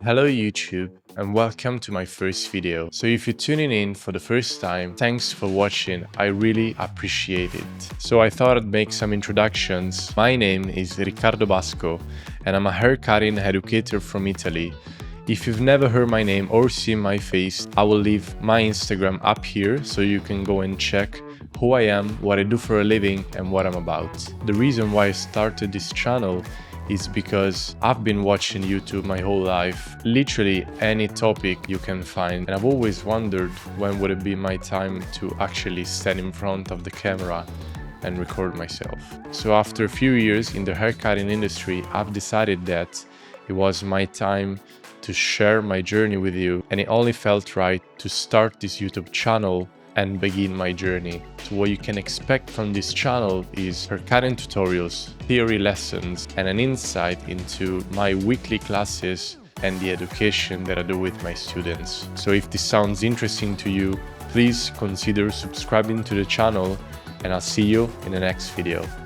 Hello YouTube and welcome to my first video. So if you're tuning in for the first time, thanks for watching, I really appreciate it. So I thought I'd make some introductions. My name is Riccardo Basco and I'm a haircutting educator from Italy. If you've never heard my name or seen my face, I will leave my Instagram up here so you can go and check who I am, what I do for a living and what I'm about. The reason why I started this channel is because I've been watching YouTube my whole life, literally any topic you can find, and I've always wondered when would it be my time to actually stand in front of the camera and record myself. So after a few years in the haircutting industry, I've decided that it was my time to share my journey with you, and it only felt right to start this YouTube channel and begin my journey. So what you can expect from this channel is haircutting tutorials, theory lessons, and an insight into my weekly classes and the education that I do with my students. So if this sounds interesting to you, please consider subscribing to the channel and I'll see you in the next video.